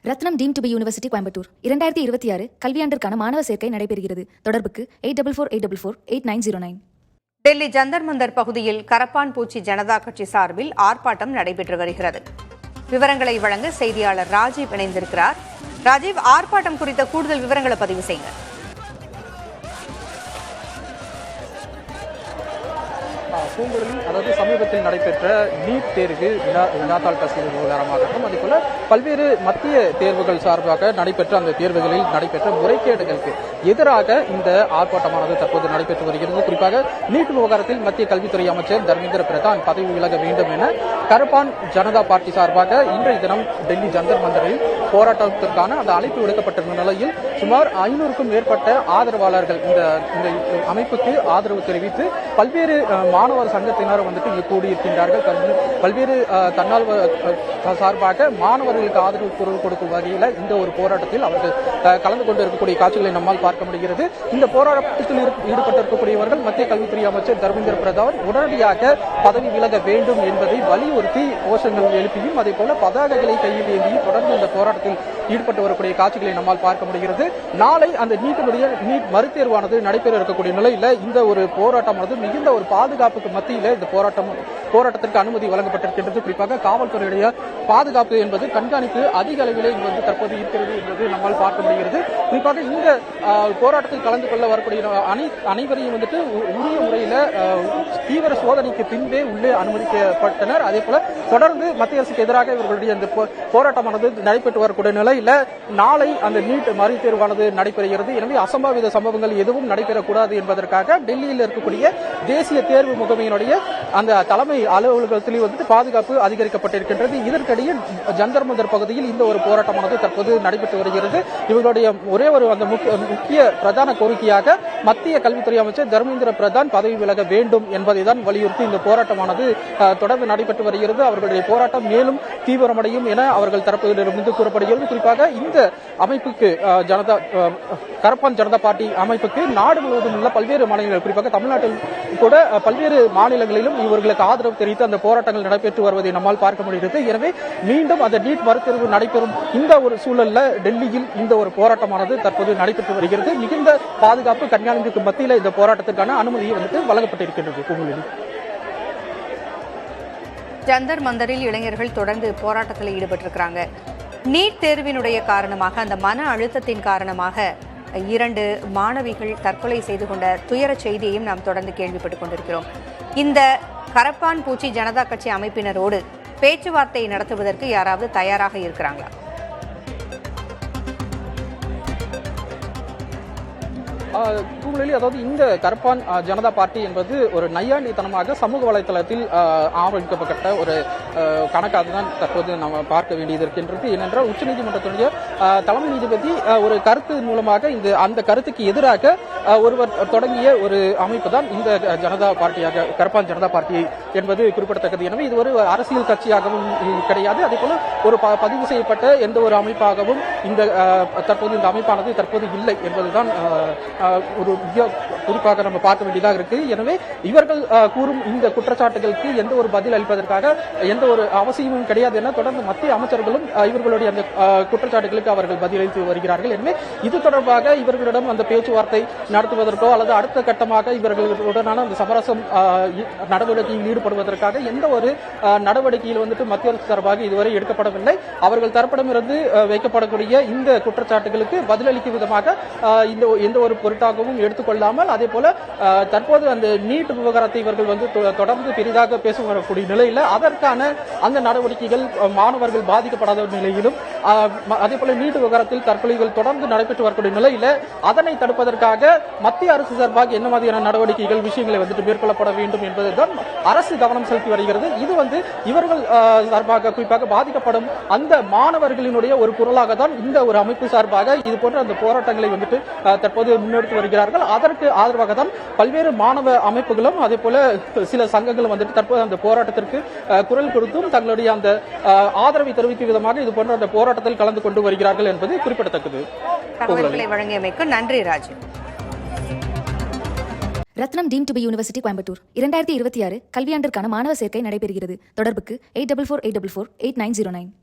Ratnam deemed to be university Coimbatore 2026 கல்வியாண்டிற்கான மாணவர் சேர்க்கை நடைபெறுகிறது. தொடர்புக்கு 8448448909. டெல்லி ஜந்தர் மந்தர் பகுதியில் கரப்பான் பூச்சி ஜனதா கட்சி சார்பில் ஆர்ப்பாட்டம் நடைபெற்று வருகிறது. விவரங்களை வழங்க செய்தியாளர் ராஜீவ் இணைந்திருக்கிறார். ராஜீவ், ஆர்ப்பாட்டம் குறித்த கூடுதல் விவரங்களை பதிவு செய்யுங்க. பூங்குழலி, அதாவது சமீபத்தில் நடைபெற்ற நீட் தேர்வு வினாத்தாள் கசிவு விவகாரமாகட்டும், அதேபோல பல்வேறு மத்திய தேர்வுகள் சார்பாக நடைபெற்ற அந்த தேர்வுகளில் நடைபெற்ற முறைகேடுகளுக்கு எதிராக இந்த ஆர்ப்பாட்டமானது தற்போது நடைபெற்று வருகிறது. குறிப்பாக நீட் விவகாரத்தில் மத்திய கல்வித்துறை அமைச்சர் தர்மேந்திர பிரதான் பதவி விலக வேண்டும் என கரப்பான் ஜனதா பார்ட்டி சார்பாக இன்றைய தினம் டெல்லி ஜந்தர் மந்தரில் போராட்டத்திற்கான அந்த அழைப்பு விடுக்கப்பட்டிருந்த நிலையில் சுமார் 500க்கும் மேற்பட்ட ஆதரவாளர்கள் இந்த அமைப்புக்கு ஆதரவு தெரிவித்து பல்வேறு மாணவர் சங்கத்தினர் இங்கு கூடியிருக்கின்றார்கள். பல்வேறு தன்னார்வ சார்பாக மாணவர்களுக்கு ஆதரவு குரல் கொடுக்கும் வகையில் இந்த ஒரு போராட்டத்தில் அவர்கள் கலந்து கொண்டு இருக்கக்கூடிய காட்சிகளை நம்மால் பார்க்க முடிகிறது. இந்த போராட்டத்தில் ஈடுபட்டிருக்கக்கூடியவர்கள் மத்திய கல்வித்துறை அமைச்சர் தர்மேந்திர பிரதான் உடனடியாக பதவி விலக வேண்டும் என்பதை வலியுறுத்தி கோஷங்கள் எழுப்பியும் அதே போல பதாகைகளை கையில் ஏந்தியும் தொடர்ந்து இந்த போராட்டத்தில் ஈடுபட்டு வரக்கூடிய காட்சிகளை நம்மால் பார்க்க முடிகிறது. நாளை அந்த நீட் மறுதேர்வானது நடைபெற இருக்கக்கூடிய நிலையில் இந்த ஒரு போராட்டமானது மிகுந்த ஒரு பாதுகாப்புக்கு மத்தியில் இந்த போராட்டத்திற்கு அனுமதி வழங்கப்பட்டிருக்கின்றது. குறிப்பாக காவல்துறையுடைய பாதுகாப்பு என்பது கண்காணிப்பு அதிக அளவிலே இங்கு தற்போது இருக்கிறது என்பது நம்மால் பார்க்க முடிகிறது. குறிப்பாக இந்த போராட்டத்தில் கலந்து கொள்ள வரக்கூடிய அனைவரையும் உரிய முறையில் தீவிர சோதனைக்கு பின்பே உள்ளே அனுமதிக்கப்பட்டனர். அதே போல தொடர்ந்து மத்திய அரசுக்கு எதிராக இவர்களுடைய இந்த போராட்டமானது நடைபெற்று வரக்கூடிய நிலையில் நாளை அந்த நீட் மறுதேர்வானது நடைபெறுகிறது. எனவே அசம்பாவித சம்பவங்கள் எதுவும் நடைபெறக்கூடாது என்பதற்காக டெல்லியில் இருக்கக்கூடிய தேசிய தேர்வு முகமையினுடைய அந்த தலைமை அலுவலகத்தில் பாதுகாப்பு அதிகரிக்கப்பட்டிருக்கின்றது. இதற்கிடையே ஜந்தர் மந்தர் பகுதியில் இந்த ஒரு போராட்டமானது தற்போது நடைபெற்று வருகிறது. இவர்களுடைய ஒரே ஒரு அந்த முக்கிய பிரதான கோரிக்கையாக மத்திய கல்வித்துறை அமைச்சர் தர்மேந்திர பிரதான் பதவி விலக வேண்டும் என்பதை தான் வலியுறுத்தி இந்த போராட்டமானது தொடர்ந்து நடைபெற்று வருகிறது. அவர்களுடைய போராட்டம் மேலும் தீவிரமடையும் என அவர்கள் தரப்பிலிருந்து கூறப்படுகிறது. குறிப்பாக இந்த அமைப்புக்கு கரப்பான் ஜனதா பார்ட்டி அமைப்புக்கு நாடு முழுவதும் உள்ள பல்வேறு மாநிலங்கள், குறிப்பாக தமிழ்நாட்டில் கூட பல்வேறு மாநிலங்களிலும் இவர்களுக்கு ஆதரவு தெரிவித்து அந்த போராட்டங்கள் நடைபெற்று வருவதை நம்மால் பார்க்க முடிகிறது. எனவே மீண்டும் அந்த நீட் மறுதேர்வு நடைபெறும் இந்த ஒரு சூழல்ல டெல்லியில் இந்த ஒரு போராட்டமானது தற்போது நடைபெற்று வருகிறது. மிகுந்த பாதுகாப்பு கண்காணிப்புக்கு மத்தியில் இந்த போராட்டத்திற்கான அனுமதி வழங்கப்பட்டிருக்கின்றது. ஜந்தர் மந்தரில் இளைஞர்கள் தொடர்ந்து போராட்டத்தில் ஈடுபட்டிருக்கிறாங்க. நீட் தேர்வினுடைய காரணமாக, அந்த மன அழுத்தத்தின் காரணமாக 2 மாணவிகள் தற்கொலை செய்து கொண்ட துயர செய்தியையும் நாம் தொடர்ந்து கேள்விப்பட்டுக் கொண்டிருக்கிறோம். இந்த கரப்பான் பூச்சி ஜனதா கட்சி அமைப்பினரோடு பேச்சுவார்த்தை நடத்துவதற்கு யாராவது தயாராக இருக்கிறாங்களா? பூங்குழலி, அதாவது இந்த கரப்பான் ஜனதா பார்ட்டி என்பது ஒரு நையாண்டித்தனமாக சமூக வலைதளத்தில் ஆரம்பிக்கப்பட்ட ஒரு கணக்காக தான் தற்போது நாம் பார்க்க வேண்டியது இருக்கின்றது. ஏனென்றால் உச்சநீதிமன்றத்துடைய தலைமை நீதிபதி ஒரு கருத்து மூலமாக அந்த கருத்துக்கு எதிராக ஒருவர் தொடங்கிய ஒரு அமைப்பு தான் இந்த ஜனதா பார்ட்டியாக, கரப்பான் ஜனதா பார்ட்டி என்பது குறிப்பிடத்தக்கது. எனவே இது ஒரு அரசியல் கட்சியாகவும் கிடையாது. அதே போல ஒரு பதிவு செய்யப்பட்ட எந்த ஒரு அமைப்பாகவும் தற்போது இந்த அமைப்பானது தற்போது இல்லை என்பதுதான் ஒரு குறிப்பாக நம்ம பார்க்க வேண்டியதாக இருக்கு. எனவே இவர்கள் கூறும் இந்த குற்றச்சாட்டுகளுக்கு எந்த ஒரு பதில் அளிப்பதற்காக எந்த ஒரு அவசியமும் கிடையாது என தொடர்ந்து மத்திய அமைச்சர்களும் இவர்களுடைய அந்த குற்றச்சாட்டுகளுக்கு அவர்கள் பதிலளித்து வருகிறார்கள். எனவே இது தொடர்பாக இவர்களிடம் அந்த பேச்சுவார்த்தை நடத்துவதற்கோ அல்லது அடுத்த கட்டமாக இவர்களுடனான அந்த சமரசம் நடவடிக்கையில் ஈடுபடுவதற்காக எந்த ஒரு நடவடிக்கையில் மத்திய அரசு சார்பாக இதுவரை எடுக்கப்படவில்லை. அவர்கள் தரப்பிடமிருந்து வைக்கப்படக்கூடிய இந்த குற்றச்சாட்டுகளுக்கு பதிலளிக்கும் விதமாக எந்த ஒரு பொருட்டாகவும் எடுத்துக்கொள்ளாமல், அதே போல தற்போது அந்த நீட் விவகாரத்தை இவர்கள் தொடர்ந்து பெரிதாக பேச வரக்கூடிய நிலையில் அதற்கான அந்த நடவடிக்கைகள் மாணவர்கள் பாதிக்கப்படாத நிலையிலும், அதே போல நீட் விவகாரத்தில் தற்கொலைகள் தொடர்ந்து நடைபெற்று வரக்கூடிய நிலையில் அதனை தடுப்பதற்காக மத்திய அரசு சார்பாக என்ன மாதிரியான நடவடிக்கைகள் விஷயங்களை மேற்கொள்ளப்பட வேண்டும் என்பதுதான் அரசு கவனம் செலுத்தி வருகிறது. இது இவர்கள் சார்பாக குறிப்பாக பாதிக்கப்படும் அந்த மாணவர்களினுடைய ஒரு குரலாக தான் இந்த ஒரு அமைப்பு சார்பாக இது போன்ற அந்த போராட்டங்களை தற்போது முன்னெடுத்து வருகிறார்கள். அதற்கு ஆதரவாக தான் பல்வேறு மாணவ அமைப்புகளும் அதே போல சில சங்கங்களும் தற்போது அந்த போராட்டத்திற்கு குரல் கொடுத்தும் தங்களுடைய அந்த ஆதரவை தெரிவிக்கும் விதமாக இது போன்ற அந்த போராட்டத்தில் கலந்து கொண்டு வருகிறார்கள் என்பது குறிப்பிடத்தக்கது. தகவல்களை வழங்கியமைக்கு நன்றி Raju. Rathnam deemed to be university Coimbatore 2026 கல்வியாண்டிற்கான மாணவர் சேர்க்கை நடைபெறுகிறது. தொடர்புக்கு 8448448909.